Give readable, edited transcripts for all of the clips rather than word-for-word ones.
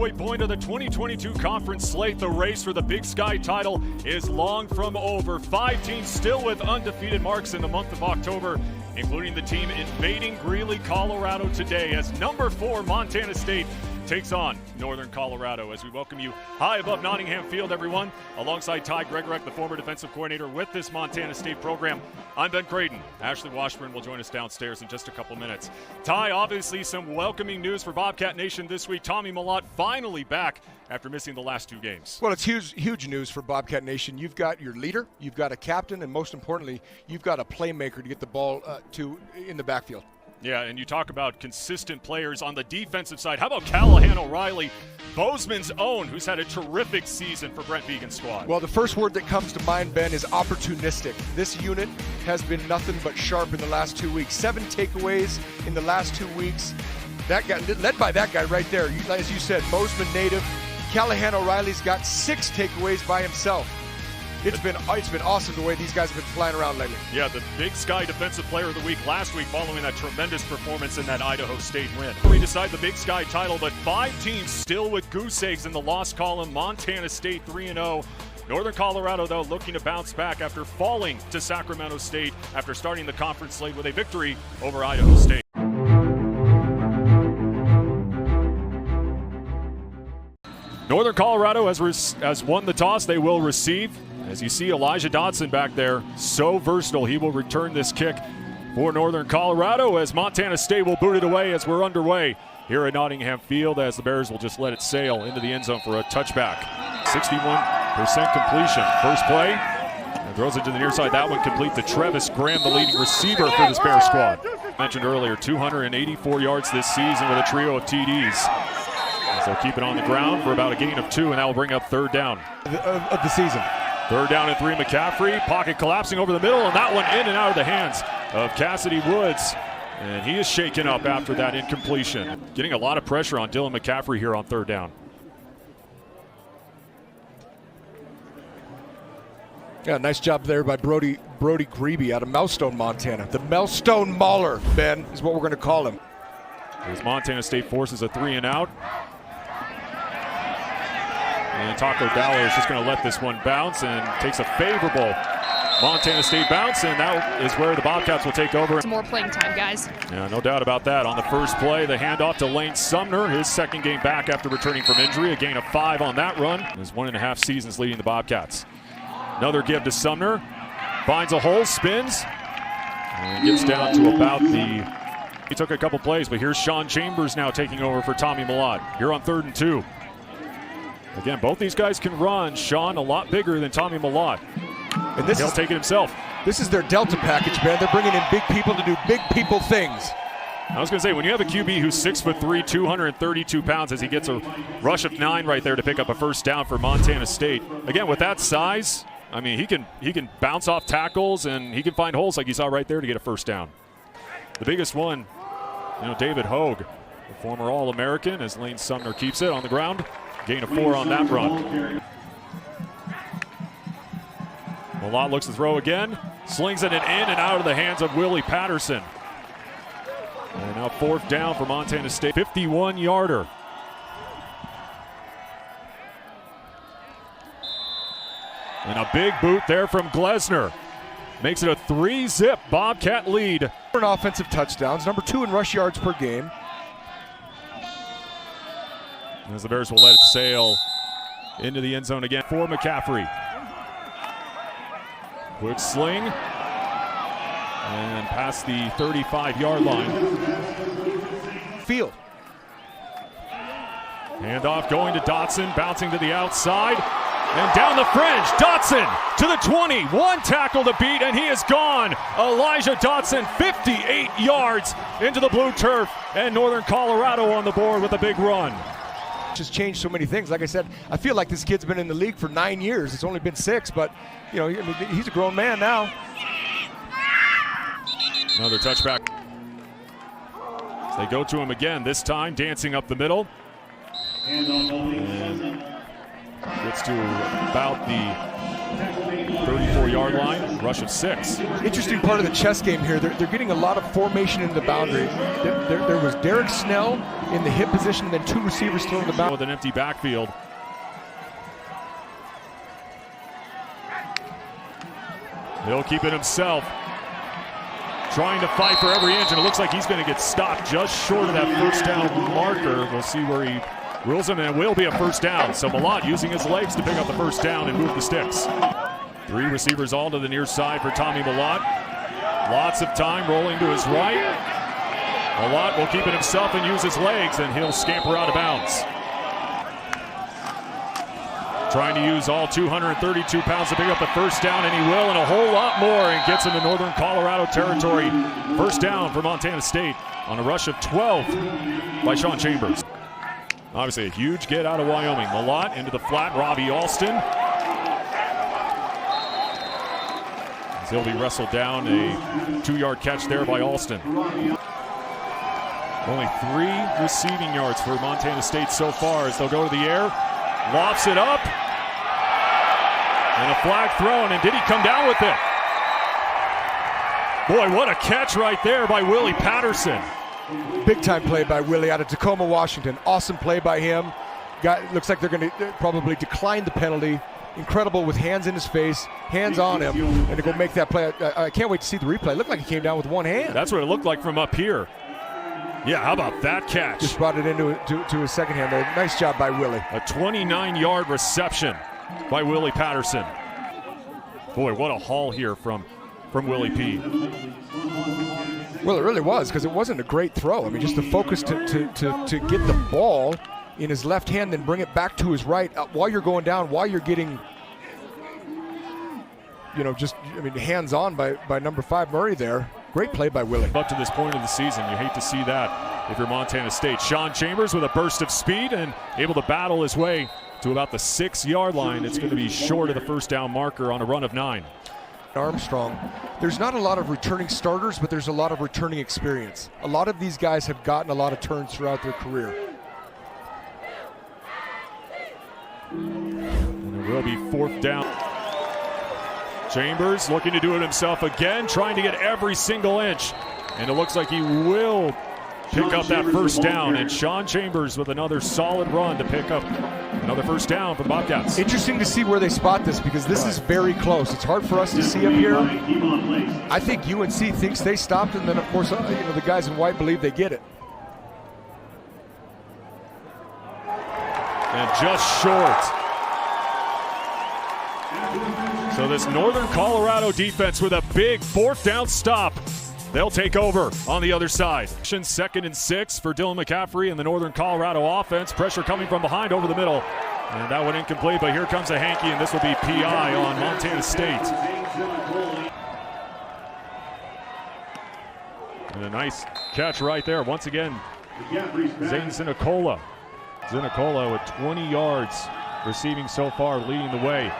Halfway point of the 2022 conference slate, the race for the Big Sky title is long from over. 5 teams still with undefeated marks in the month of October, including the team invading Greeley, Colorado today as number 4 Montana State takes on Northern Colorado. As we welcome you high above Nottingham Field, everyone, alongside Ty Gregorek, the former defensive coordinator with this Montana State program. I'm Ben Creighton. Ashley Washburn will join us downstairs in just a couple minutes. Ty, obviously some welcoming news for Bobcat Nation this week. Tommy Mellott finally back after missing the last 2 games. Well, it's huge news for Bobcat Nation. You've got your leader, you've got a captain, and most importantly, you've got a playmaker to get the ball in the backfield. Yeah, and you talk about consistent players on the defensive side. How about Callahan O'Reilly, Bozeman's own, who's had a terrific season for Brent Vigen's squad? Well, the first word that comes to mind, Ben, is opportunistic. This unit has been nothing but sharp in the last 2 weeks. 7 takeaways in the last 2 weeks. That guy, led by that guy right there, as you said, Bozeman native. Callahan O'Reilly's got 6 takeaways by himself. It's been awesome the way these guys have been flying around lately. Yeah, the Big Sky Defensive Player of the Week last week following that tremendous performance in that Idaho State win. We decide the Big Sky title, but 5 teams still with goose eggs in the loss column. Montana State 3-0. Northern Colorado, though, looking to bounce back after falling to Sacramento State after starting the conference slate with a victory over Idaho State. Northern Colorado has won the toss. They will receive. As you see, Elijah Dotson back there, so versatile. He will return this kick for Northern Colorado as Montana State will boot it away as we're underway here at Nottingham Field, as the Bears will just let it sail into the end zone for a touchback. 61% completion. First play, and throws it to the near side. That one complete to Travis Graham, the leading receiver for this Bears squad. Mentioned earlier, 284 yards this season with a trio of TDs. As they'll keep it on the ground for about a gain of 2, and that will bring up third down of the season. Third down and 3, McCaffrey. Pocket collapsing over the middle, and that one in and out of the hands of Cassidy Woods. And he is shaken up after that incompletion. Getting a lot of pressure on Dylan McCaffrey here on third down. Yeah, nice job there by Brody Grebe out of Melstone, Montana. The Melstone Mauler, Ben, is what we're going to call him. As Montana State forces a 3 and out. And Taco Dowler is just going to let this one bounce and takes a favorable Montana State bounce, and that is where the Bobcats will take over. More playing time, guys. Yeah, no doubt about that. On the first play, the handoff to Lane Sumner, his second game back after returning from injury, a gain of 5 on that run. His 1.5 seasons leading the Bobcats. Another give to Sumner, finds a hole, spins, and gets down to about the... He took a couple plays, but here's Sean Chambers now taking over for Tommy Mellott. Here on 3rd and 2. Again, both these guys can run. Sean a lot bigger than Tommy Mellott. And he'll take it himself. This is their Delta package, man. They're bringing in big people to do big people things. I was going to say, when you have a QB who's 6'3", 232 pounds, as he gets a rush of 9 right there to pick up a first down for Montana State. Again, with that size, I mean, he can bounce off tackles and he can find holes like you saw right there to get a first down. The biggest one, David Hogue, the former All-American, as Lane Sumner keeps it on the ground. Gain of 4 on that run. Mellott looks to throw again. Slings it in and out of the hands of Willie Patterson. And now 4th down for Montana State. 51-yarder. And a big boot there from Glesner. Makes it a 3-zip Bobcat lead. In offensive touchdowns, number 2 in rush yards per game. As the Bears will let it sail into the end zone again for McCaffrey. Quick sling. And past the 35-yard line. Field. Handoff going to Dotson, bouncing to the outside. And down the fringe, Dotson to the 20. 1 tackle to beat, and he is gone. Elijah Dotson, 58 yards into the blue turf. And Northern Colorado on the board with a big run. Just changed so many things. Like I said, I feel like this kid's been in the league for 9 years. It's only been 6, but he's a grown man now. Another touchback. So they go to him again, this time dancing up the middle. And gets to about the 34-yard line, rush of 6. Interesting part of the chess game here. They're getting a lot of formation in the boundary. There was Derek Snell in the hip position, and then 2 receivers still in the boundary. With an empty backfield. He'll keep it himself. Trying to fight for every inch, and it looks like he's going to get stopped just short of that first down marker. We'll see where he rules him, and it will be a first down. So Mellott using his legs to pick up the first down and move the sticks. 3 receivers all to the near side for Tommy Mellott. Lots of time rolling to his right. Mellott will keep it himself and use his legs, and he'll scamper out of bounds. Trying to use all 232 pounds to pick up the first down, and he will, and a whole lot more, and gets into Northern Colorado territory. First down for Montana State on a rush of 12 by Sean Chambers. Obviously a huge get out of Wyoming. Mellott into the flat, Robbie Alston. As he'll be wrestled down, a 2-yard catch there by Alston. Only 3 receiving yards for Montana State so far as they'll go to the air. Lofts it up. And a flag thrown, and did he come down with it? Boy, what a catch right there by Willie Patterson. Big time play by Willie out of Tacoma, Washington. Awesome play by him. Looks like they're going to probably decline the penalty. Incredible with hands in his face, hands on him, and to go make that play. I can't wait to see the replay. It looked like he came down with one hand. That's what it looked like from up here. Yeah, how about that catch? Just brought it into to his second hand there. Nice job by Willie. A 29-yard reception by Willie Patterson. Boy, what a haul here from Willie P. Well, it really was, because it wasn't a great throw. I mean, just the focus to get the ball in his left hand, then bring it back to his right while you're going down, while you're getting, hands on by number 5 Murray there. Great play by Willie. Up to this point of the season, you hate to see that if you're Montana State. Sean Chambers with a burst of speed and able to battle his way to about the 6-yard line. It's going to be short of the first down marker on a run of 9. Armstrong. There's not a lot of returning starters, but there's a lot of returning experience. A lot of these guys have gotten a lot of turns throughout their career. And it will be 4th down. Chambers looking to do it himself again, trying to get every single inch. And it looks like he will pick up that first down. And Sean Chambers with another solid run to pick up another first down for the Bobcats. Interesting to see where they spot this, because this is very close. It's hard for us to see up here. I think UNC thinks they stopped, and then of course the guys in white believe they get it. And just short. So this Northern Colorado defense with a big 4th down stop. They'll take over on the other side. 2nd and 6 for Dylan McCaffrey and the Northern Colorado offense. Pressure coming from behind over the middle. And that one incomplete, but here comes a hanky, and this will be PI on Montana State. And a nice catch right there. Once again, Zane Zinicola. Zinicola with 20 yards receiving so far, leading the way.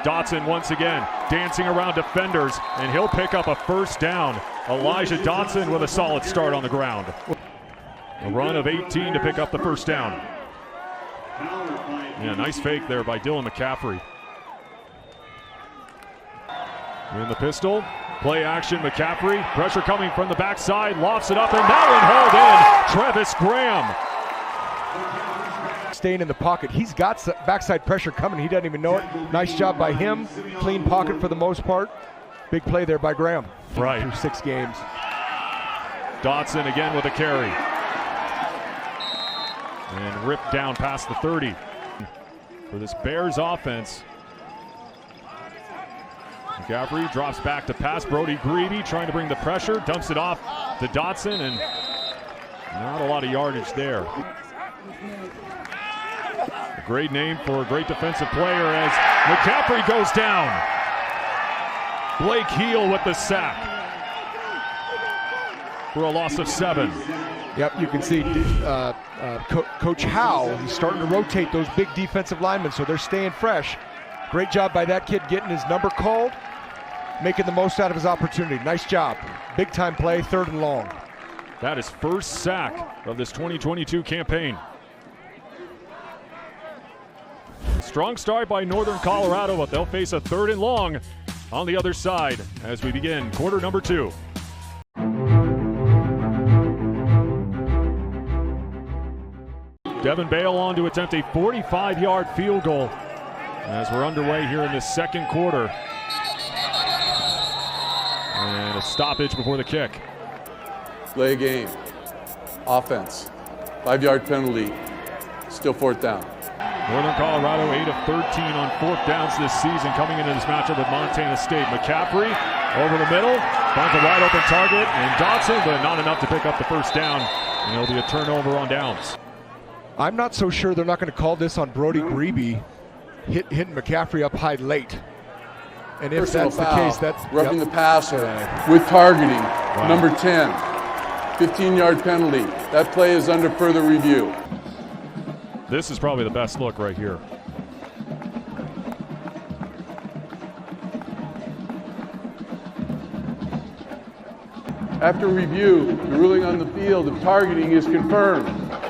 Dotson once again dancing around defenders, and he'll pick up a first down. Elijah Dotson with a solid start on the ground. A run of 18 to pick up the first down. Yeah, nice fake there by Dylan McCaffrey. In the pistol, play action, McCaffrey. Pressure coming from the backside, lofts it up, and that one hauled in. Travis Graham. Staying in the pocket. He's got backside pressure coming. He doesn't even know it. Nice job by him. Clean pocket for the most part. Big play there by Graham. Right. Through 6 games. Dotson again with a carry. And ripped down past the 30. For this Bears offense. McCaffrey drops back to pass. Brody Greavy trying to bring the pressure. Dumps it off to Dotson, and not a lot of yardage there. A great name for a great defensive player as McCaffrey goes down. Blake Heel with the sack for a loss of 7. Yep, you can see Coach Howe, he's starting to rotate those big defensive linemen, so they're staying fresh. Great job by that kid getting his number called, making the most out of his opportunity. Nice job. Big time play, 3rd and long. That is first sack of this 2022 campaign. Strong start by Northern Colorado, but they'll face a 3rd and long on the other side as we begin quarter number 2. Devin Bale on to attempt a 45-yard field goal as we're underway here in the 2nd quarter. And a stoppage before the kick. Play a game. Offense. 5-yard penalty. Still 4th down. Northern Colorado 8 of 13 on 4th downs this season, coming into this matchup with Montana State. McCaffrey over the middle, finds a wide open target, and Dotson, but not enough to pick up the 1st down. And it'll be a turnover on downs. I'm not so sure they're not going to call this on Brody Grebe, hitting McCaffrey up high late. And if Personal that's foul, the case, that's roughing the passer with targeting. Number 10, 15-yard penalty. That play is under further review. This is probably the best look right here. After review, the ruling on the field of targeting is confirmed.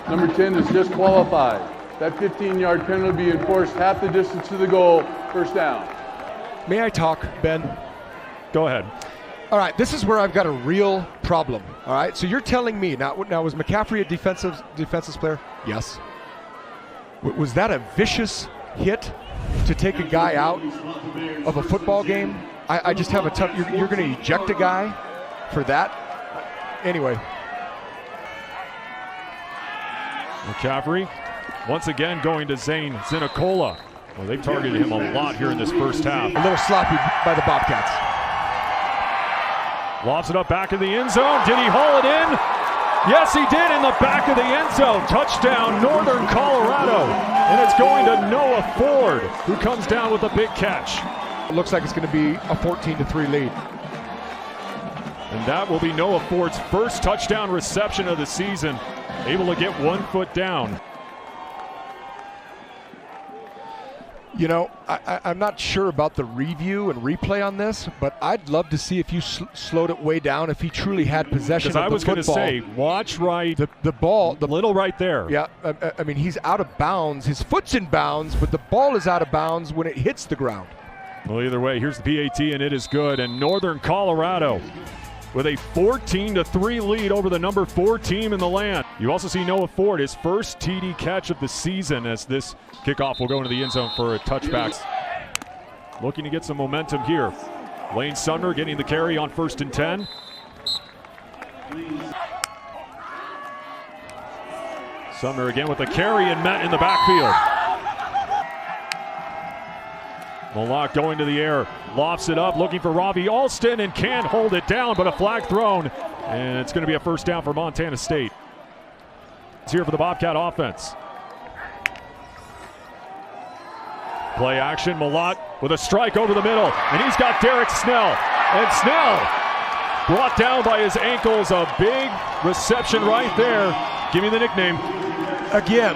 Number 10 is disqualified. That 15-yard penalty will be enforced half the distance to the goal. 1st down. May I talk, Ben? Go ahead. All right, this is where I've got a real problem. All right, so you're telling me now was McCaffrey a defensive player? Yes. Was that a vicious hit to take a guy out of a football game? I just have a tough. You're going to eject a guy for that? Anyway. McCaffrey once again going to Zane Zinicola. Well, they've targeted him a lot here in this 1st half. A little sloppy by the Bobcats. Lofts it up back in the end zone. Did he haul it in? Yes, he did, in the back of the end zone. Touchdown, Northern Colorado. And it's going to Noah Ford, who comes down with a big catch. It looks like it's going to be a 14-3 lead. And that will be Noah Ford's 1st touchdown reception of the season. Able to get 1 foot down. You know, I'm not sure about the review and replay on this, but I'd love to see if you slowed it way down if he truly had possession of the football. Because I was going to say, watch right. The ball. The little right there. Yeah, I mean, he's out of bounds. His foot's in bounds, but the ball is out of bounds when it hits the ground. Well, either way, here's the PAT, and it is good. And Northern Colorado with a 14-3 lead over the number 4 team in the land. You also see Noah Ford, his 1st TD catch of the season, as this kickoff will go into the end zone for a touchback. Looking to get some momentum here. Lane Sumner getting the carry on 1st and 10. Sumner again with the carry and met in the backfield. Mellott going to the air, lofts it up, looking for Robbie Alston, and can't hold it down, but a flag thrown, and it's going to be a 1st down for Montana State. It's here for the Bobcat offense. Play action, Mellott with a strike over the middle, and he's got Derek Snell. And Snell brought down by his ankles, a big reception right there. Give me the nickname. Again,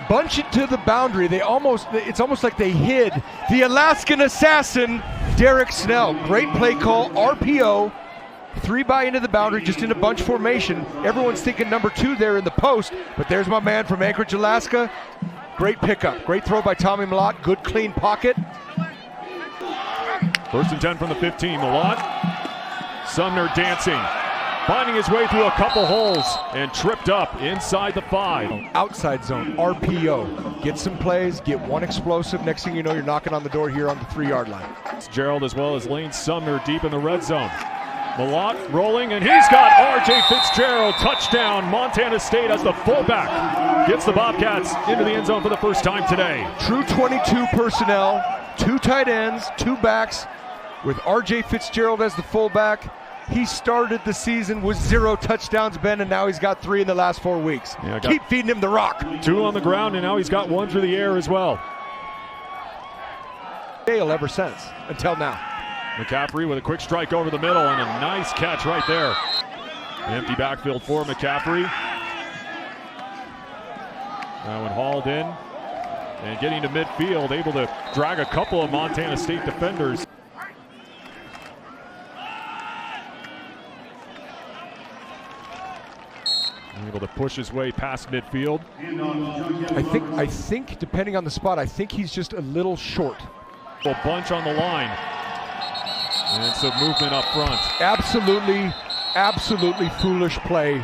bunch it to the boundary. It's almost like they hid the Alaskan assassin, Derek Snell. Great play call, RPO, 3 by into the boundary, just in a bunch formation. Everyone's thinking number 2 there in the post, but there's my man from Anchorage, Alaska. Great pickup, great throw by Tommy Mellott, good clean pocket. 1st and 10 from the 15, Mellott. Sumner dancing, finding his way through a couple holes and tripped up inside the 5. Outside zone, RPO. Get some plays, get one explosive. Next thing you know, you're knocking on the door here on the 3-yard line. It's Gerald as well as Lane Sumner deep in the red zone. Mellott rolling, and he's got R.J. Fitzgerald. Touchdown, Montana State as the fullback gets the Bobcats into the end zone for the 1st time today. True 22 personnel, 2 tight ends, 2 backs, with R.J. Fitzgerald as the fullback. He started the season with 0 touchdowns, Ben, and now he's got 3 in the last 4 weeks. Yeah, keep feeding him the rock. 2 on the ground, and now he's got 1 through the air as well. Dale ever since, until now. McCaffrey with a quick strike over the middle and a nice catch right there. Empty backfield for McCaffrey. Now when hauled in and getting to midfield, able to drag a couple of Montana State defenders. Able to push his way past midfield. I think depending on the spot, I think he's just a little short. A bunch on the line. And some movement up front. Absolutely foolish play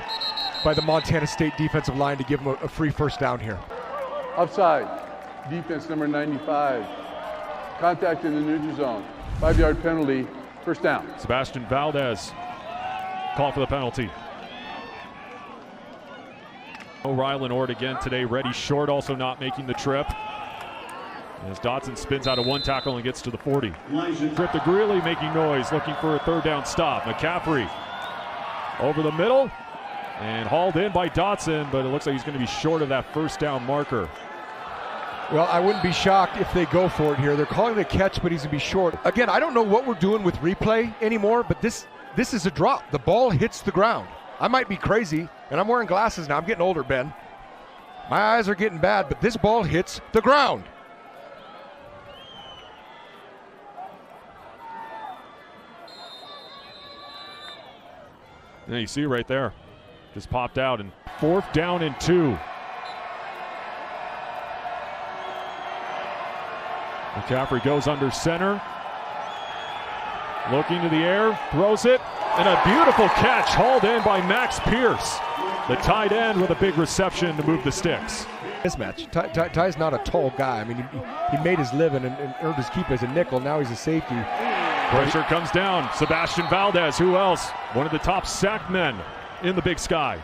by the Montana State defensive line to give him a free first down here. Offside. Defense number 95. Contact in the neutral zone. 5-yard penalty. First down. Sebastian Valdez. Call for the penalty. Rylan Ord again today. Ready short, also not making the trip. As Dotson spins out of one tackle and gets to the 40. Trip to Greeley making noise, looking for a third down stop. McCaffrey over the middle and hauled in by Dotson, but it looks like he's going to be short of that first down marker. Well, I wouldn't be shocked if they go for it here. They're calling it a catch, but he's going to be short. Again, I don't know what we're doing with replay anymore, but this is a drop. The ball hits the ground. I might be crazy, and I'm wearing glasses now. I'm getting older, Ben. My eyes are getting bad, but this ball hits the ground. Yeah, you see right there. Just popped out, and 4th down and 2. McCaffrey goes under center. Looking to the air, throws it, and a beautiful catch hauled in by Max Pierce. The tight end with a big reception to move the sticks. Mismatch. Ty's not a tall guy. I mean, he made his living and earned his keep as a nickel. Now he's a safety. Pressure comes down. Sebastian Valdez, who else? One of the top sack men in the Big Sky.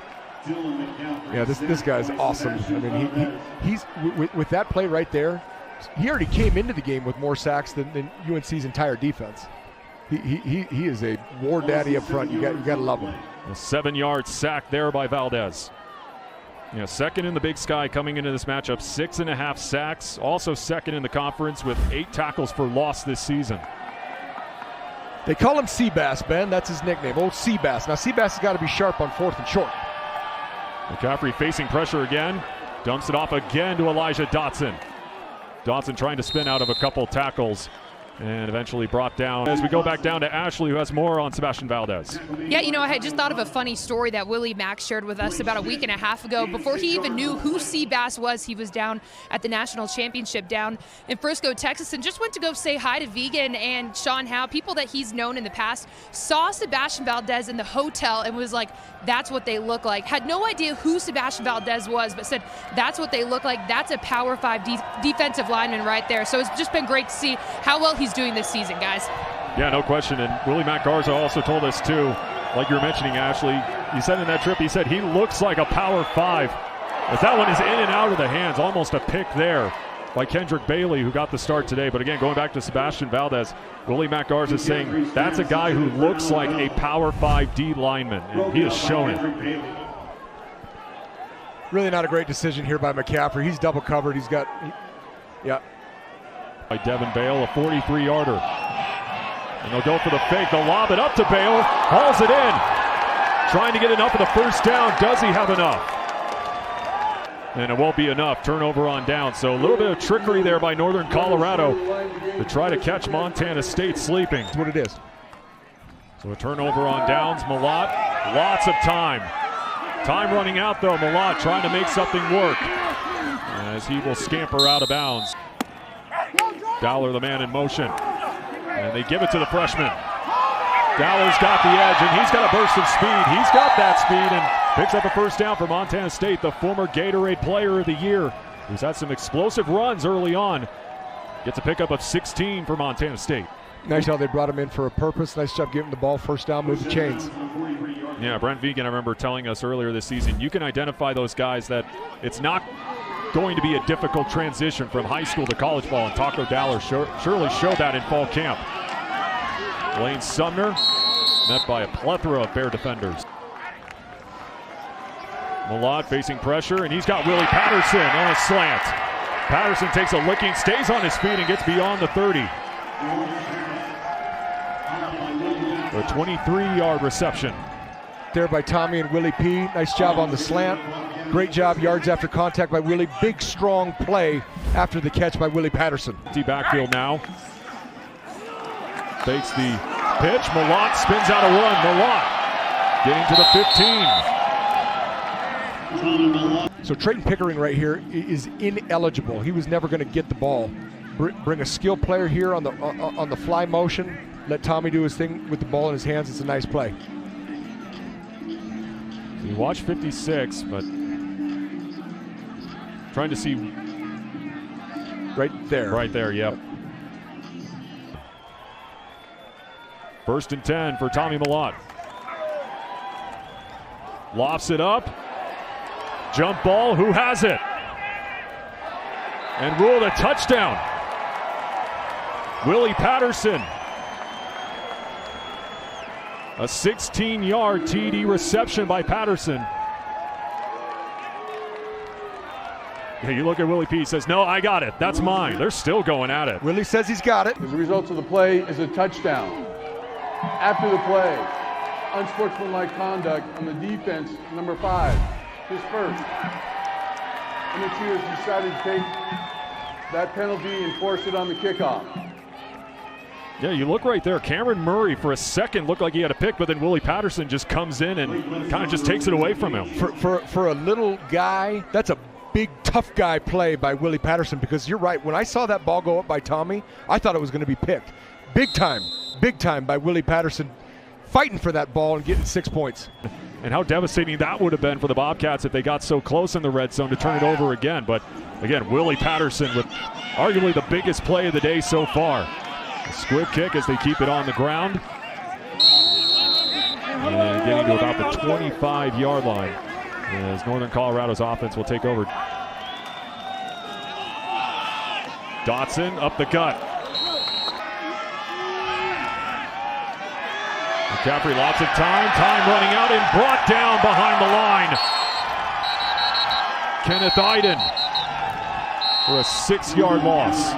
Yeah, this guy's awesome. I mean, he's with that play right there. He already came into the game with more sacks than UNC's entire defense. He is a war daddy up front. You got to love him. A 7-yard sack there by Valdez. Yeah, second in the Big Sky coming into this matchup. 6.5 sacks. Also second in the conference with 8 tackles for loss this season. They call him Seabass, Ben. That's his nickname, Old Seabass. Now, Seabass has got to be sharp on 4th and short. McCaffrey facing pressure again. Dumps it off again to Elijah Dotson. Dotson trying to spin out of a couple tackles and eventually brought down. As we go back down to Ashley, who has more on Sebastian Valdez. Yeah, you know, I had just thought of a funny story that Willie Max shared with us about a week and a half ago. Before he even knew who Seabass was, he was down at the national championship down in Frisco, Texas, and just went to go say hi to Vegan and Sean Howe, people that he's known in the past, saw Sebastian Valdez in the hotel and was like, that's what they look like. Had no idea who Sebastian Valdez was, but said, that's what they look like. That's a Power 5 defensive lineman right there. So it's just been great to see how well he's doing this season, guys. Yeah, no question. And Willie Mac Garza also told us too, like you were mentioning, Ashley, he said in that trip, he said he looks like a Power 5. As that one is in and out of the hands, almost a pick there by Kendrick Bailey, who got the start today. But again, going back to Sebastian Valdez, Willie Mac Garza is saying that's a guy who looks like a Power 5 D lineman, and he has shown it. Really not a great decision here by McCaffrey. He's double covered. Yeah. By Devin Bale, a 43-yarder. And they'll go for the fake. They'll lob it up to Bale. Hauls it in. Trying to get enough of the first down. Does he have enough? And it won't be enough. Turnover on down. So a little bit of trickery there by Northern Colorado to try to catch Montana State sleeping. That's what it is. So a turnover on downs. Mellott, lots of time. Time running out though. Mellott trying to make something work as he will scamper out of bounds. Dowler, the man in motion. And they give it to the freshman. Dowler's got the edge, and he's got a burst of speed. He's got that speed and picks up a first down for Montana State, the former Gatorade Player of the Year, who's had some explosive runs early on. Gets a pickup of 16 for Montana State. Nice how they brought him in for a purpose. Nice job giving the ball first down, move the chains. Yeah, Brent Vegan, I remember telling us earlier this season, you can identify those guys that it's not going to be a difficult transition from high school to college ball, and Taco Dowler surely showed that in fall camp. Lane Sumner met by a plethora of Bear defenders. Mellott facing pressure, and he's got Willie Patterson on a slant. Patterson takes a licking, stays on his feet, and gets beyond the 30. A 23-yard reception. There by Tommy and Willie P. Nice job on the slant. Great job, yards after contact by Willie. Big, strong play after the catch by Willie Patterson. Empty backfield now. Fakes the pitch. Mellott spins out a run. Mellott getting to the 15. So Trayton Pickering right here is ineligible. He was never going to get the ball. Bring a skilled player here on the fly motion. Let Tommy do his thing with the ball in his hands. It's a nice play. You watch 56, but trying to see right there. Right there, yep. First and 10 for Tommy Mellott. Lofts it up. Jump ball, who has it? And ruled a touchdown. Willie Patterson. A 16-yard TD reception by Patterson. Yeah, you look at Willie P. He says, no, I got it. That's mine. They're still going at it. Willie says he's got it. As a result of the play is a touchdown. After the play, unsportsmanlike conduct on the defense, number 5, his first. And the Cheers decided to take that penalty and force it on the kickoff. Yeah, you look right there. Cameron Murray for a second looked like he had a pick, but then Willie Patterson just comes in and kind of just takes it away from him. For a little guy, that's a big, tough guy play by Willie Patterson, because you're right. When I saw that ball go up by Tommy, I thought it was going to be picked. Big time by Willie Patterson, fighting for that ball and getting 6 points. And how devastating that would have been for the Bobcats if they got so close in the red zone to turn it over again. But again, Willie Patterson with arguably the biggest play of the day so far. A squib kick as they keep it on the ground. And getting to about the 25-yard line as Northern Colorado's offense will take over. Dotson up the gut. McCaffrey, lots of time running out and brought down behind the line. Kenneth Eiden for a 6-yard loss.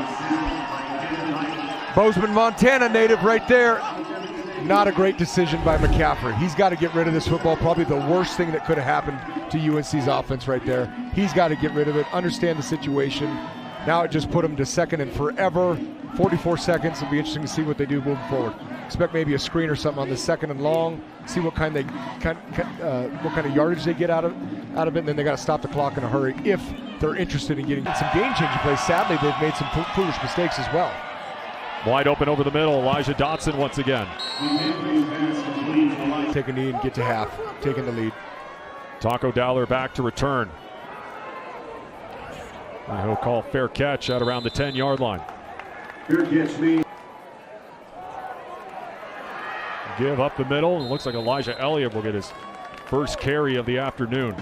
Bozeman, Montana native right there. Not a great decision by McCaffrey. He's got to get rid of this football. Probably the worst thing that could have happened to UNC's offense right there. He's got to get rid of it, understand the situation. Now it just put him to second and forever. 44 seconds. It'll be interesting to see what they do moving forward. Expect maybe a screen or something on the second and long. See what kind of yardage they get out of it. And then they got to stop the clock in a hurry if they're interested in getting some game-changing plays. Sadly, they've made some foolish mistakes as well. Wide open over the middle. Elijah Dotson once again. Take a knee and get to half. Taking the lead. Taco Dowler back to return. And he'll call fair catch out around the 10-yard line. Fair catch me. Give up the middle, and looks like Elijah Elliott will get his first carry of the afternoon.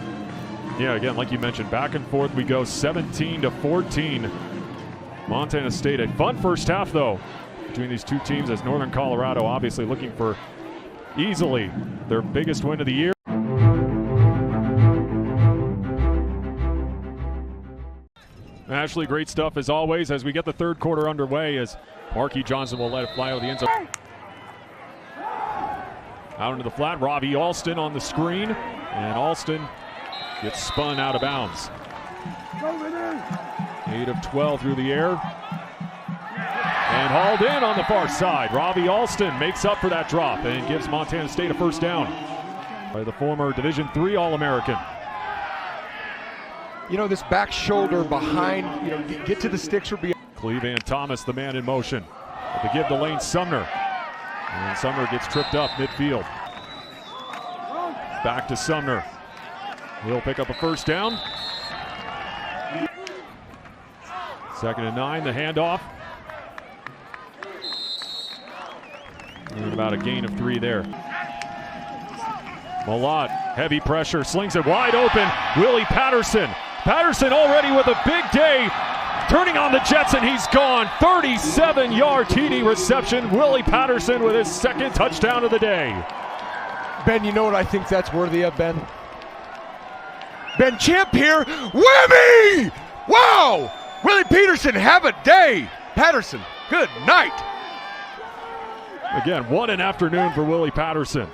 Yeah, again, like you mentioned, back and forth we go, 17-14. Montana State, a fun first half, though, between these two teams, as Northern Colorado obviously looking for easily their biggest win of the year. Ashley, great stuff as always as we get the third quarter underway, as Markey Johnson will let it fly out of the end zone. Out into the flat, Robbie Alston on the screen, and Alston gets spun out of bounds. 8 of 12 through the air. And hauled in on the far side. Robbie Alston makes up for that drop and gives Montana State a first down by the former Division III All-American. You know, this back shoulder behind, get to the sticks or beyond. Cleveland Thomas, the man in motion. But to give the lane Sumner. And Sumner gets tripped up midfield. Back to Sumner. He'll pick up a first down. 2nd and 9, the handoff. And about a gain of 3 there. Mellott, heavy pressure, slings it wide open. Willie Patterson. Patterson already with a big day. Turning on the Jets, and he's gone. 37-yard TD reception. Willie Patterson with his second touchdown of the day. Ben, you know what I think that's worthy of, Ben? Ben Champ here. Whammy! Wow! Willie Patterson, have a day. Patterson, good night. Again, what an afternoon for Willie Patterson.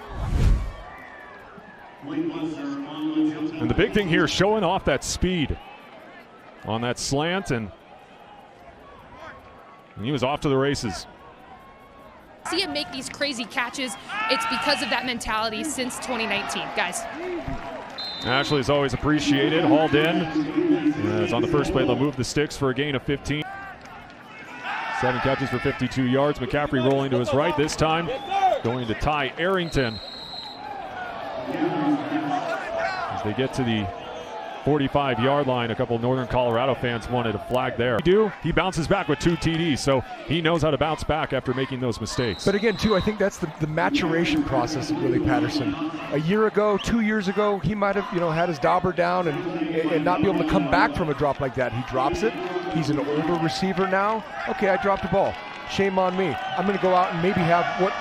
And the big thing here, showing off that speed on that slant, and he was off to the races. See him make these crazy catches. It's because of that mentality since 2019, guys. Ashley is always appreciated. Hauled in. As on the first play, they'll move the sticks for a gain of 15. 7 catches for 52 yards. McCaffrey rolling to his right this time. Going to Ty Arrington. As they get to the 45-yard line, a couple of Northern Colorado fans wanted a flag there. He bounces back with 2 TDs, so he knows how to bounce back after making those mistakes. But again, too, I think that's the maturation process of Willie Patterson. A year ago, 2 years ago, he might have had his dauber down and not be able to come back from a drop like that. He drops it. He's an older receiver now. Okay, I dropped the ball. Shame on me. I'm going to go out and maybe have what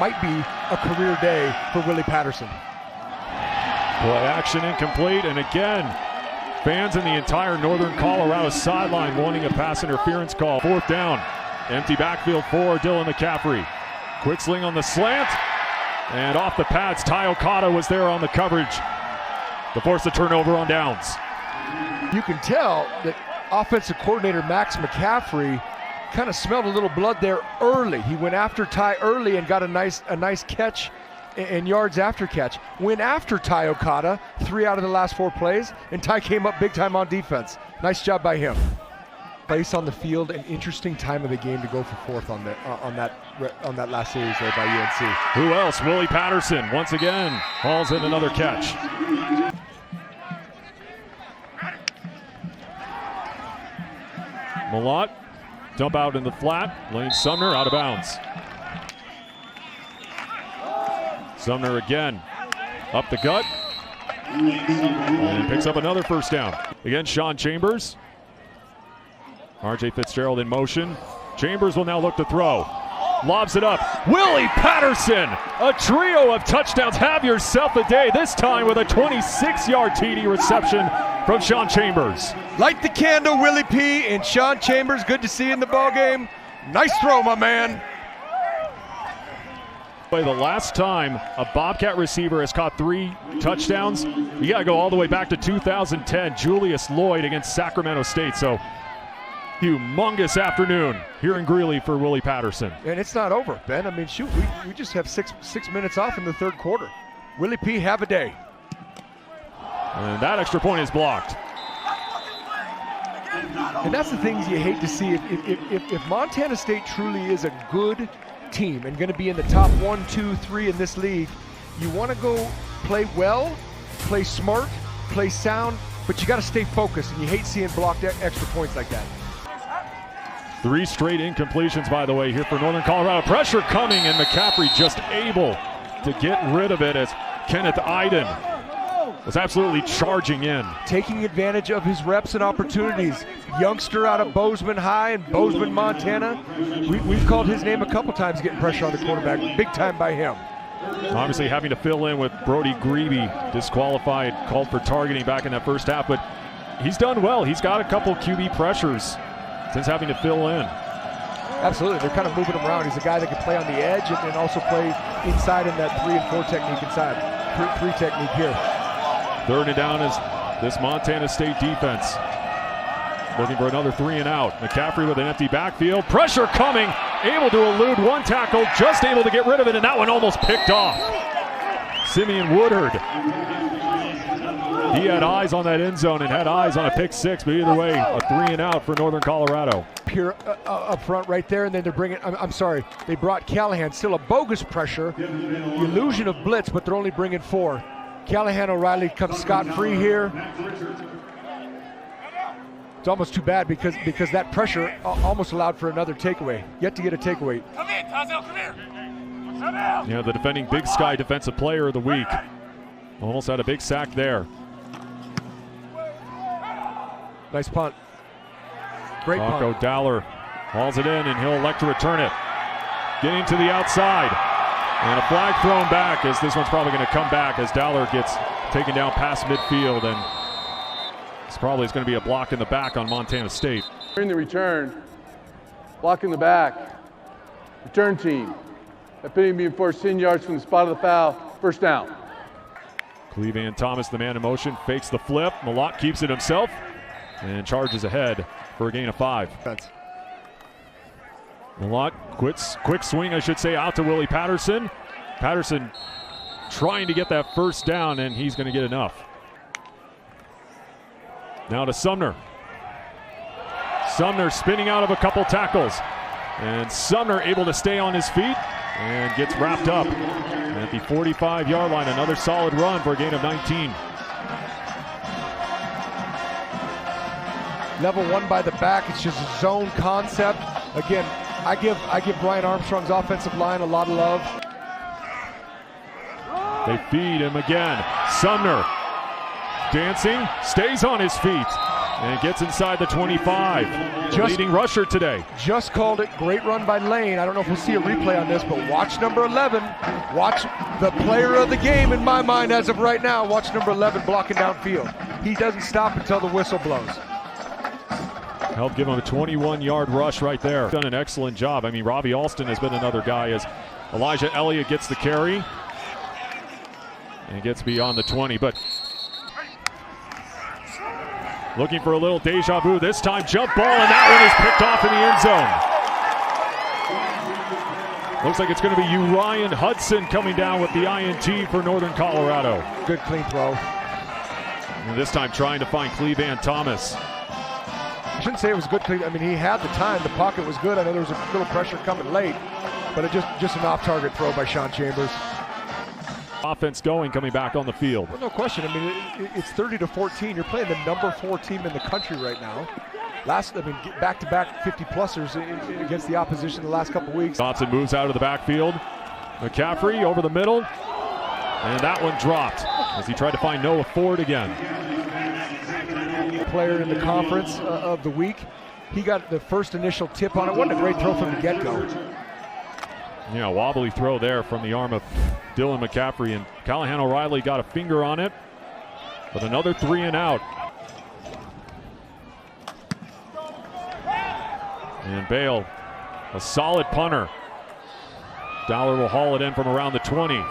might be a career day for Willie Patterson. Play action incomplete, and again, fans in the entire Northern Colorado sideline wanting a pass interference call. 4th down, empty backfield for Dylan McCaffrey. Quick sling on the slant, and off the pads, Ty Okada was there on the coverage to force the turnover on downs. You can tell that offensive coordinator Max McCaffrey kind of smelled a little blood there early. He went after Ty early and got a nice catch and yards after catch. Went after Ty Okada 3 out of the last 4 plays, and Ty came up big time on defense. Nice job by him. Place on the field, an interesting time of the game to go for 4th on that last series there by UNC. Who else? Willie Patterson once again hauls in another catch. Mellott, dump out in the flat. Lane Sumner out of bounds. Sumner again, up the gut, and picks up another 1st down. Again, Sean Chambers. RJ Fitzgerald in motion. Chambers will now look to throw. Lobs it up. Willie Patterson, a trio of touchdowns. Have yourself a day, this time with a 26-yard TD reception from Sean Chambers. Light the candle, Willie P. and Sean Chambers. Good to see you in the ball game. Nice throw, my man. The last time a Bobcat receiver has caught 3 touchdowns, you got to go all the way back to 2010, Julius Lloyd against Sacramento State. So, humongous afternoon here in Greeley for Willie Patterson. And it's not over, Ben. I mean, shoot, we just have six minutes off in the 3rd quarter. Willie P, have a day. And that extra point is blocked. And that's the things you hate to see. If Montana State truly is a good team and going to be in the top 1, 2, 3 in this league, you want to go play well, play smart, play sound, but you got to stay focused, and you hate seeing blocked extra points like that. 3 straight incompletions, by the way, here for Northern Colorado. Pressure coming, and McCaffrey just able to get rid of it as Kenneth Eiden was absolutely charging in. Taking advantage of his reps and opportunities. Youngster out of Bozeman High in Bozeman, Montana. We've called his name a couple times getting pressure on the quarterback. Big time by him. Obviously having to fill in with Brody Greeby, disqualified, called for targeting back in that 1st half, but he's done well. He's got a couple QB pressures since having to fill in. Absolutely, they're kind of moving him around. He's a guy that can play on the edge and also play inside in that 3 and 4 technique inside. 3 technique here. 3rd and down is this Montana State defense. Looking for another 3 and out. McCaffrey with an empty backfield. Pressure coming. Able to elude 1 tackle. Just able to get rid of it, and that one almost picked off. Simeon Woodard. He had eyes on that end zone and had eyes on a pick 6, but either way, a 3 and out for Northern Colorado. Pure up front right there, and then they're bringing, I'm sorry, they brought Callahan. Still a bogus pressure. The illusion of blitz, but they're only bringing 4. Callahan O'Reilly comes scot-free here. It's almost too bad because that pressure almost allowed for another takeaway. Yet to get a takeaway. Come in, Tazel, come here. Yeah, the defending Big Sky Defensive Player of the Week. Almost had a big sack there. Nice punt. Great punt. Rocco Dowler hauls it in, and he'll elect to return it. Getting to the outside. And a flag thrown back, as this one's probably going to come back as Dowler gets taken down past midfield, and it's probably going to be a block in the back on Montana State. During the return, block in the back, return team. That penalty being forced 10 yards from the spot of the foul, 1st down. Cleveland Thomas, the man in motion, fakes the flip. Mellott keeps it himself and charges ahead for a gain of 5. Mellott, quick swing, I should say, out to Willie Patterson. Patterson trying to get that 1st down, and he's going to get enough. Now to Sumner. Sumner spinning out of a couple tackles. And Sumner able to stay on his feet and gets wrapped up at the 45-yard line. Another solid run for a gain of 19. Level one by the back. It's just a zone concept. Again, I give Brian Armstrong's offensive line a lot of love. They feed him again. Sumner dancing, stays on his feet, and gets inside the 25. Leading rusher today. Just called it. Great run by Lane. I don't know if we'll see a replay on this, but watch number 11. Watch the player of the game in my mind as of right now. Watch number 11 blocking downfield. He doesn't stop until the whistle blows. Helped give him a 21-yard rush right there. Done an excellent job. I mean, Robbie Alston has been another guy as Elijah Elliott gets the carry and gets beyond the 20. But looking for a little deja vu this time. Jump ball, and that one is picked off in the end zone. Looks like it's going to be Urian Hudson coming down with the INT for Northern Colorado. Good clean throw. And this time trying to find Cleveland Thomas. I shouldn't say it was good clean. I mean, he had the time. The pocket was good. I know there was a little pressure coming late, but it just an off-target throw by Sean Chambers. Offense going, coming back on the field. Well, no question. I mean, it's 30-14. You're playing the number 4 team in the country right now. Back-to-back 50-plussers against the opposition the last couple weeks. Dotson moves out of the backfield. McCaffrey over the middle, and that one dropped as he tried to find Noah Ford again. Player in the conference of the week. He got the first initial tip on it. Wasn't a great throw from the get-go. Yeah, wobbly throw there from the arm of Dylan McCaffrey, and Callahan O'Reilly got a finger on it, but another 3 and out. And Bale, a solid punter. Dollar will haul it in from around the 20.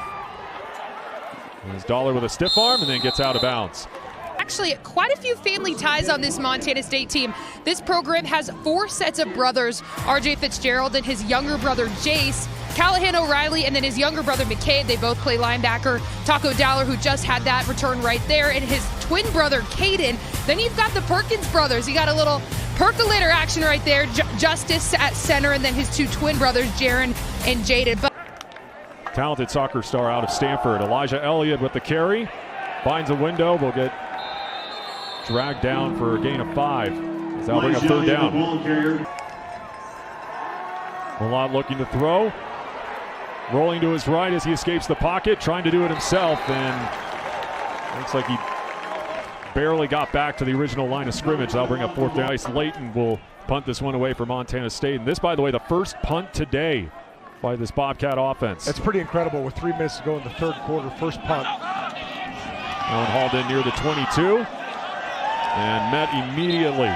There's Dollar with a stiff arm and then gets out of bounds. Actually, quite a few family ties on this Montana State team. This program has 4 sets of brothers. RJ Fitzgerald and his younger brother Jace, Callahan O'Reilly, and then his younger brother McCabe. They both play linebacker. Taco Dowler, who just had that return right there, and his twin brother Caden. Then you've got the Perkins brothers. You got a little percolator action right there. Justice at center, and then his 2 twin brothers, Jaron and Jaden. Talented soccer star out of Stanford. Elijah Elliott with the carry. Finds a window. Will get dragged down for a gain of 5. That'll bring up 3rd down. Mellott looking to throw. Rolling to his right as he escapes the pocket, trying to do it himself, and looks like he barely got back to the original line of scrimmage. That'll bring up 4th down. Nice. Layton will punt this one away for Montana State. And this, by the way, the first punt today by this Bobcat offense. That's pretty incredible with 3 minutes to go in the 3rd quarter. First punt. One hauled in near the 22 and met immediately.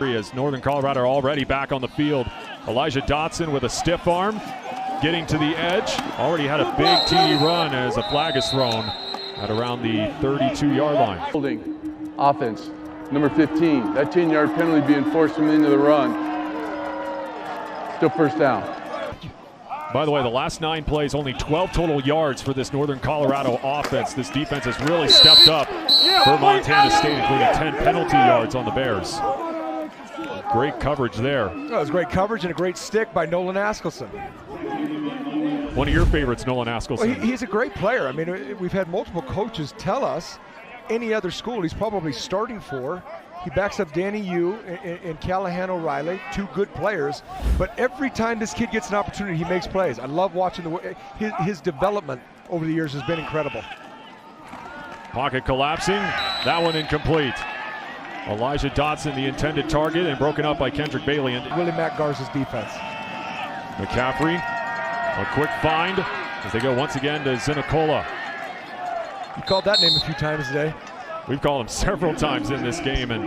As Northern Colorado are already back on the field. Elijah Dotson with a stiff arm, getting to the edge. Already had a big TD run as a flag is thrown at around the 32-yard line. Holding offense, number 15. That 10-yard penalty being forced him into the run. Still 1st down. By the way, the last 9 plays, only 12 total yards for this Northern Colorado offense. This defense has really stepped up for Montana State, including 10 penalty yards on the Bears. Great coverage there. That was great coverage and a great stick by Nolan Askelson. One of your favorites, Nolan Askelson. Well, he's a great player. I mean, we've had multiple coaches tell us any other school he's probably starting for. He backs up Danny Yu and Callahan O'Reilly, 2 good players. But every time this kid gets an opportunity, he makes plays. I love watching his development over the years has been incredible. Pocket collapsing. That one incomplete. Elijah Dotson, the intended target, and broken up by Kendrick Bailey. And Willie Matt Garza's defense. McCaffrey, a quick find as they go once again to Zinicola. You called that name a few times today. We've called him several times in this game, and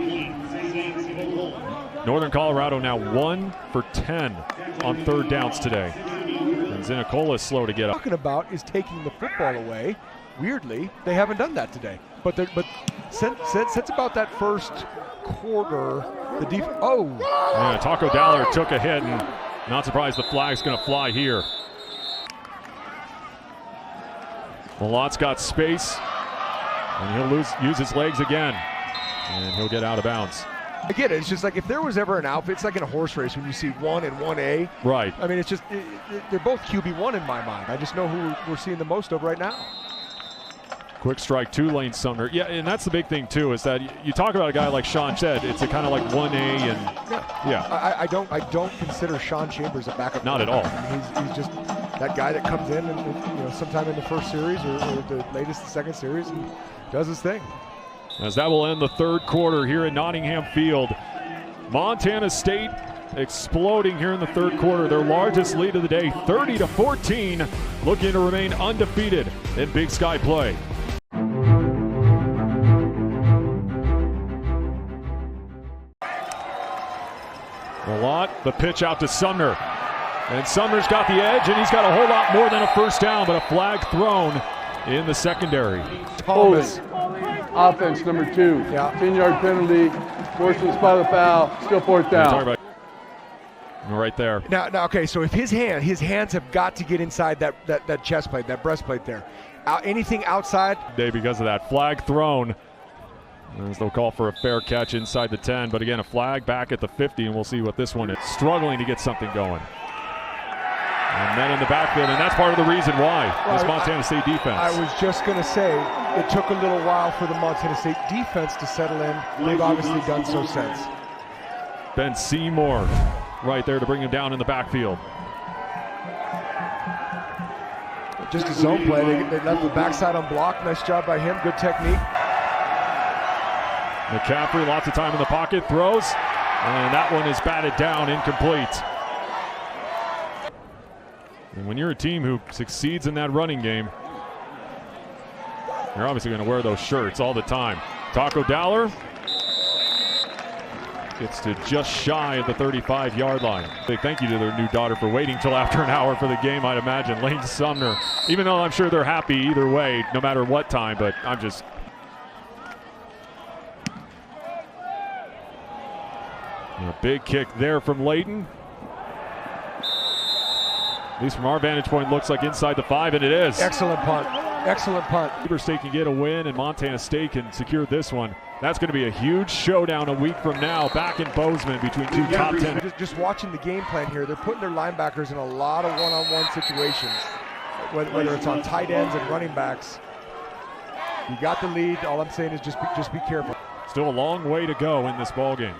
Northern Colorado now 1 for 10 on 3rd downs today. And Zinicola is slow to get up. What we're talking about is taking the football away. Weirdly, they haven't done that today. But since about that first quarter, the defense. Oh! Yeah, Taco Dowler took a hit, and not surprised the flag's going to fly here. Mellott's got space. And he'll use his legs again. And he'll get out of bounds. I get it. It's just like if there was ever an outfit, it's like in a horse race when you see 1 and 1A. Right. I mean, it's just, they're both QB1 in my mind. I just know who we're seeing the most of right now. Quick strike, 2-lane Sumner. Yeah, and that's the big thing, too, is that you talk about a guy like Sean said, it's a kind of like 1A and, yeah. I don't consider Sean Chambers a backup. Not at all. I mean, he's just that guy that comes in and sometime in the first series or the latest, the second series, and does his thing. As that will end the third quarter here at Nottingham Field. Montana State exploding here in the third quarter. Their largest lead of the day, 30-14, looking to remain undefeated in Big Sky play. Mellott, the pitch out to Sumner. And Sumner's got the edge, and he's got a whole lot more than a first down, but a flag thrown in the secondary. Thomas. Offense number 2. 10-yard penalty. Forced to spot the foul. Still fourth down. Right there. Now, okay, so if his hands have got to get inside that chest plate, that breastplate there. Anything outside? Because of that flag thrown. As they'll call for a fair catch inside the 10, but again, a flag back at the 50, and we'll see what this one is. Struggling to get something going. And then in the backfield, and that's part of the reason why this Montana State defense. I was just going to say, it took a little while for the Montana State defense to settle in. They've obviously done so since. Ben Seymour right there to bring him down in the backfield. Just a zone play. They left the backside unblocked. Nice job by him. Good technique. McCaffrey, lots of time in the pocket, throws, and that one is batted down, incomplete. And when you're a team who succeeds in that running game, you're obviously going to wear those shirts all the time. Taco Dowler gets to just shy of the 35-yard line. Big thank you to their new daughter for waiting till after an hour for the game, I'd imagine. Lane Sumner, even though I'm sure they're happy either way, no matter what time, but I'm just... A big kick there from Layton. At least from our vantage point, looks like inside the 5, and it is. Excellent punt. Excellent punt. Weber State can get a win, and Montana State can secure this one. That's going to be a huge showdown a week from now back in Bozeman between two top 10. Just watching the game plan here, they're putting their linebackers in a lot of one-on-one situations, whether it's on tight ends and running backs. You got the lead. All I'm saying is just be careful. Still a long way to go in this ballgame.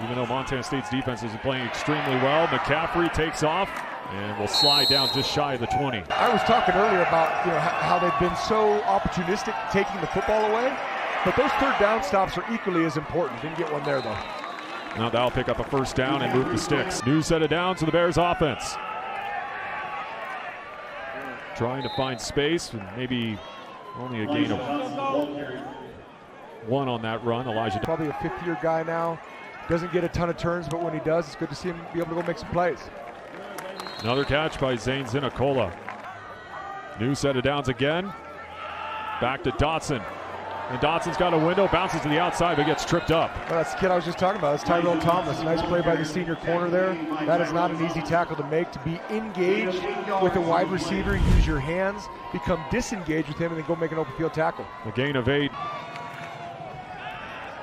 Even though Montana State's defense is playing extremely well, McCaffrey takes off and will slide down just shy of the 20. I was talking earlier about how they've been so opportunistic taking the football away, but those third down stops are equally as important. Didn't get one there though. Now that'll pick up a first down and move the sticks. New set of downs to the Bears offense. Trying to find space, and maybe only a gain of 1 on that run. Elijah. Probably a fifth-year guy now. Doesn't get a ton of turns, but when he does, it's good to see him be able to go make some plays. Another catch by Zane Zinicola. New set of downs again. Back to Dotson. And Dotson's got a window, bounces to the outside, but gets tripped up. Well, that's the kid I was just talking about. That's Tyrell Thomas. Nice play by the senior corner there. That is not an easy tackle to make. To be engaged with a wide receiver, use your hands, become disengaged with him, and then go make an open field tackle. A gain of 8.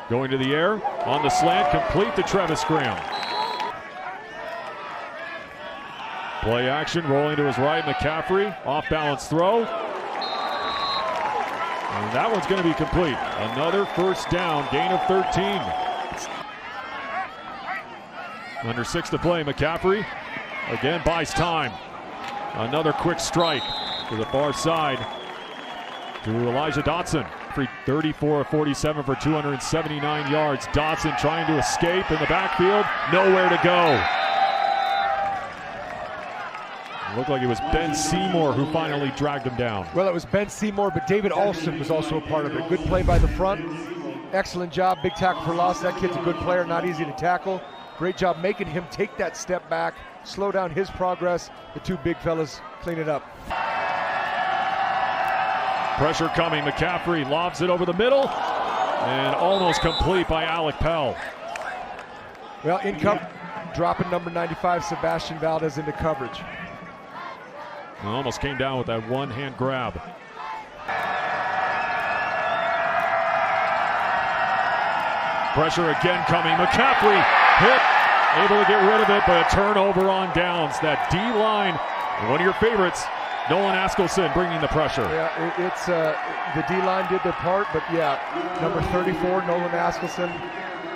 Going to the air, on the slant, complete to Travis Graham. Play action, rolling to his right, McCaffrey, off balance throw. And that one's going to be complete. Another first down, gain of 13. Under 6 to play, McCaffrey again buys time. Another quick strike to the far side to Elijah Dotson. 34 of 47 for 279 yards. Dotson trying to escape in the backfield. Nowhere to go. It looked like it was Ben Seymour who finally dragged him down. Well, it was Ben Seymour, but David Alston was also a part of it. Good play by the front. Excellent job. Big tackle for loss. That kid's a good player, not easy to tackle. Great job making him take that step back, slow down his progress. The two big fellas clean it up. Pressure coming. McCaffrey lobs it over the middle and almost complete by Alec Pell. Well, in cover, dropping number 95, Sebastian Valdez into coverage. And almost came down with that one-hand grab. Pressure again coming. McCaffrey hit, able to get rid of it, but a turnover on downs. That D-line, one of your favorites, Nolan Askelson bringing the pressure. Yeah, it's the D-line did their part, but yeah, number 34, Nolan Askelson.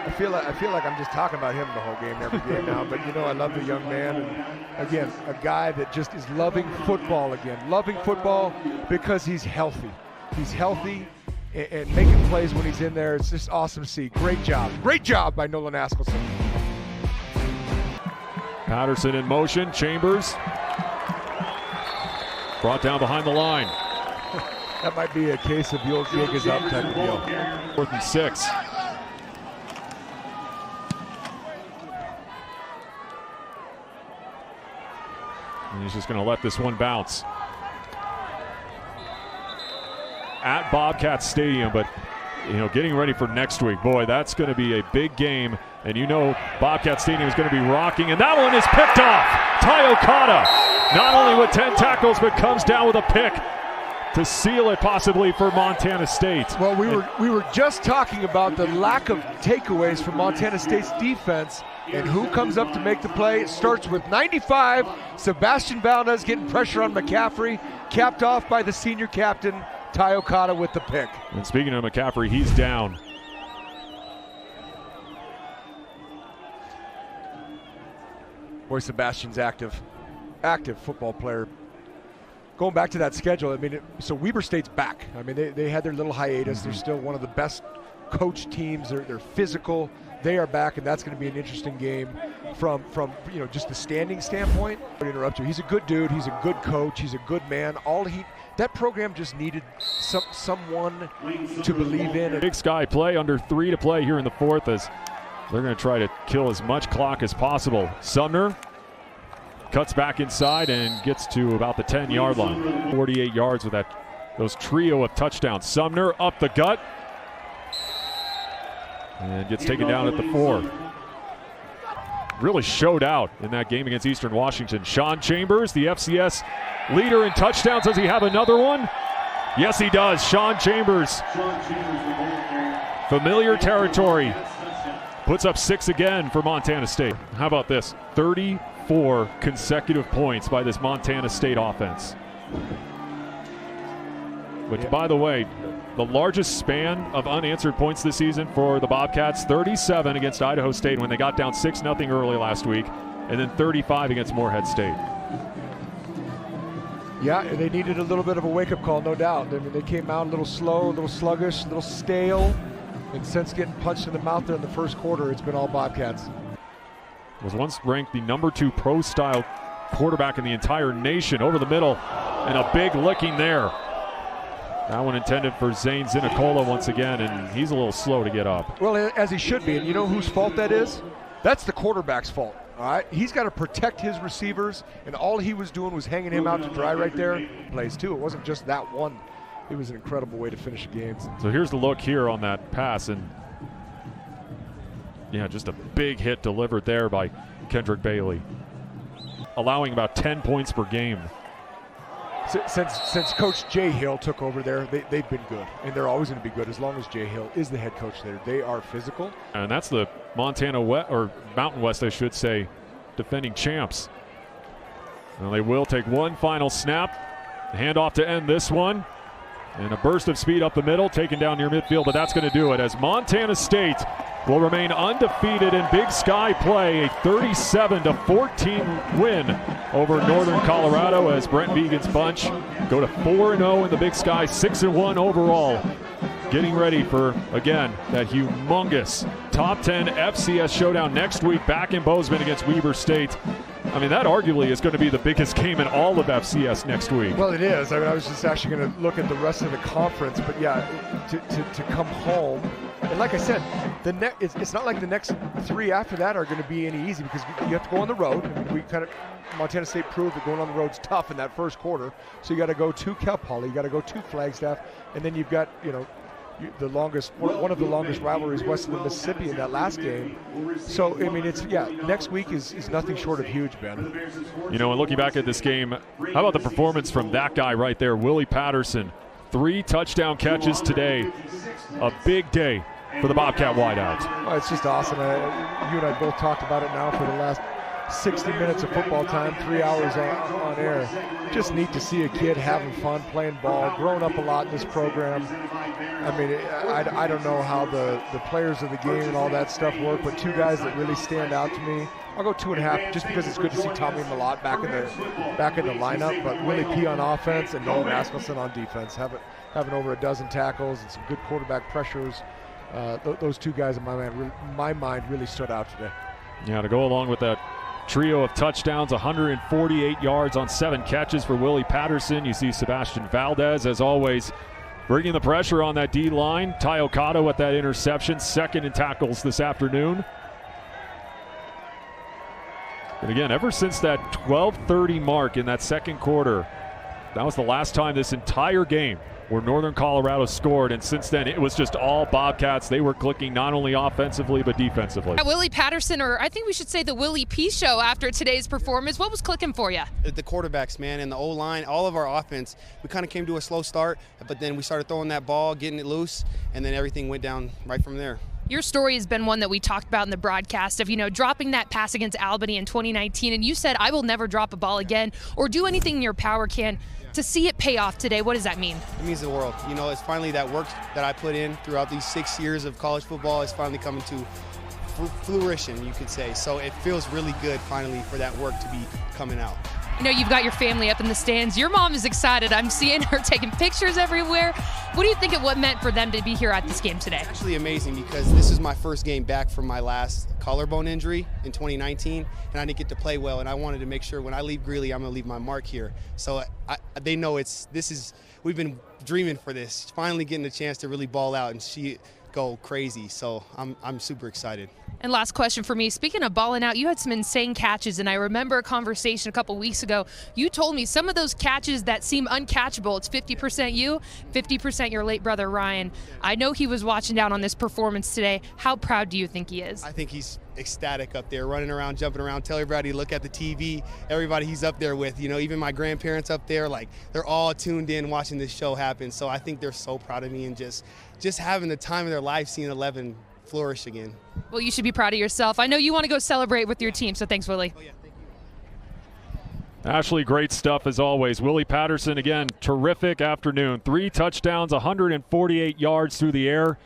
I feel like I'm just talking about him the whole game, every game now. But you know, I love the young man, and again, a guy that just is loving football again, loving football because he's healthy. He's healthy and making plays when he's in there. It's just awesome to see. Great job by Nolan Askelson. Patterson in motion. Chambers brought down behind the line. That might be a case of the old gig is up type of deal. 4th and 6. And he's just going to let this one bounce. At Bobcat Stadium, but you know, getting ready for next week, boy, that's going to be a big game. And you know, Bobcat Stadium is going to be rocking, and that one is picked off. Okada, not only with 10 tackles, but comes down with a pick to seal it possibly for Montana State. Well, we were just talking about the lack of takeaways from Montana State's defense, and who comes up to make the play? It starts with 95, Sebastian Valdez getting pressure on McCaffrey, capped off by the senior captain, Okada with the pick. And speaking of McCaffrey, he's down. Boy, Sebastian's active football player. Going back to that schedule, I mean, so Weber State's back. I mean, they had their little hiatus. They're still one of the best coached teams. They're physical. They are back, and that's going to be an interesting game from you know, just the standing standpoint. I would interrupt you. He's a good dude. He's a good coach. He's a good man. That program just needed someone to believe in. Big Sky play, under 3 to play here in the 4th, as they're going to try to kill as much clock as possible. Sumner cuts back inside and gets to about the 10-yard line. 48 yards with those trio of touchdowns. Sumner up the gut and gets taken down at the 4. Really showed out in that game against Eastern Washington. Sean Chambers, the FCS leader in touchdowns. Does he have another one? Yes, he does. Sean Chambers. Familiar territory. Puts up 6 again for Montana State. How about this? 34 consecutive points by this Montana State offense. Which, by the way, the largest span of unanswered points this season for the Bobcats, 37 against Idaho State when they got down 6-0 early last week, and then 35 against Morehead State. Yeah, they needed a little bit of a wake-up call, no doubt. I mean, they came out a little slow, a little sluggish, a little stale, and since getting punched in the mouth there in the first quarter, it's been all Bobcats. Was once ranked the #2 pro-style quarterback in the entire nation. Over the middle, and a big licking there. That one intended for Zane Zinicola once again, and he's a little slow to get up. Well, as he should be, and you know whose fault that is? That's the quarterback's fault, all right? He's got to protect his receivers, and all he was doing was hanging him out to dry right there. Plays too. It wasn't just that one. It was an incredible way to finish a game. So here's the look here on that pass, and yeah, just a big hit delivered there by Kendrick Bailey, allowing about 10 points per game. Since Coach Jay Hill took over there, they've been good, and they're always going to be good as long as Jay Hill is the head coach there. They are physical. And that's the Montana West, or Mountain West, I should say, defending champs. Now they will take one final snap, handoff to end this one, and a burst of speed up the middle, taken down near midfield, but that's going to do it as Montana State will remain undefeated in Big Sky play, a 37-14 win over Northern Colorado as Brent Vigen's bunch go to 4-0 in the Big Sky, 6-1 overall. Getting ready for, again, that humongous top 10 FCS showdown next week back in Bozeman against Weber State. I mean, that arguably is going to be the biggest game in all of FCS next week. Well, it is. I mean, I was just actually going to look at the rest of the conference, but yeah, to come home. And like I said, it's not like the next 3 after that are going to be any easy because you have to go on the road. I mean, Montana State proved that going on the road's tough in that first quarter. So you got to go to Cal Poly, you got to go to Flagstaff, and then you've got, you know, one of the longest rivalries west of the Mississippi in that last game. So, I mean, next week is nothing short of huge, Ben. You know, and looking back at this game, how about the performance from that guy right there, Willie Patterson? 3 touchdown catches today. A big day for the Bobcat wideout. Oh, it's just awesome. You and I both talked about it now for the last 60 minutes of football time, 3 hours on air. Just neat to see a kid having fun, playing ball, growing up a lot in this program. I mean, I don't know how the players of the game and all that stuff work, but two guys that really stand out to me. I'll go 2.5 just because it's good to see Tommy Mellott back in the lineup, but Willie P on offense and Nolan Askelson on defense, having over a dozen tackles and some good quarterback pressures. Those two guys in my mind really stood out today. Yeah, to go along with that trio of touchdowns, 148 yards on 7 catches for Willie Patterson. You see Sebastian Valdez, as always, bringing the pressure on that D-line. Ty Okada with that interception, second in tackles this afternoon. And again, ever since that 12:30 mark in that second quarter, that was the last time this entire game where Northern Colorado scored, and since then it was just all Bobcats. They were clicking not only offensively but defensively. Willie Patterson, or I think we should say the Willie P show after today's performance. What was clicking for you? The quarterbacks, man, and the O-line, all of our offense. We kind of came to a slow start, but then we started throwing that ball, getting it loose, and then everything went down right from there. Your story has been one that we talked about in the broadcast of, dropping that pass against Albany in 2019, and you said, I will never drop a ball again or do anything in your power can. To see it pay off today, what does that mean? It means the world. It's finally that work that I put in throughout these 6 years of college football is finally coming to fruition, you could say. So it feels really good finally for that work to be coming out. You've got your family up in the stands. Your mom is excited. I'm seeing her taking pictures everywhere. What do you think of what meant for them to be here at this game today? Actually amazing, because this is my first game back from my last collarbone injury in 2019, and I didn't get to play well, and I wanted to make sure when I leave Greeley, I'm going to leave my mark here. So they know we've been dreaming for this, finally getting a chance to really ball out and go crazy. So I'm super excited. And last question for me. Speaking of balling out, you had some insane catches, and I remember a conversation a couple weeks ago. You told me some of those catches that seem uncatchable, it's 50% you, 50% your late brother Ryan. I know he was watching down on this performance today. How proud do you think he is? I think he's ecstatic up there, running around, jumping around. Tell everybody, look at the TV, everybody he's up there with, even my grandparents up there, they're all tuned in watching this show happen. So I think they're so proud of me, and just having the time of their life seeing 11 flourish again. Well, you should be proud of yourself. I know you want to go celebrate with your team, so thanks, Willie. Oh, yeah, thank you. Ashley, great stuff as always. Willie Patterson, again, terrific afternoon. 3 touchdowns, 148 yards through the air.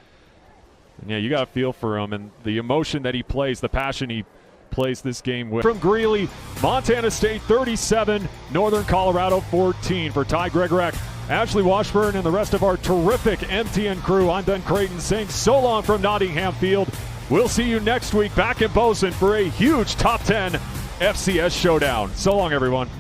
And yeah, you got a feel for him and the emotion that he plays, the passion he plays this game with. From Greeley, Montana State 37, Northern Colorado 14. For Ty Gregorek, Ashley Washburn, and the rest of our terrific MTN crew, I'm Ben Creighton saying so long from Nottingham Field. We'll see you next week back in Bozeman for a huge Top 10 FCS showdown. So long, everyone.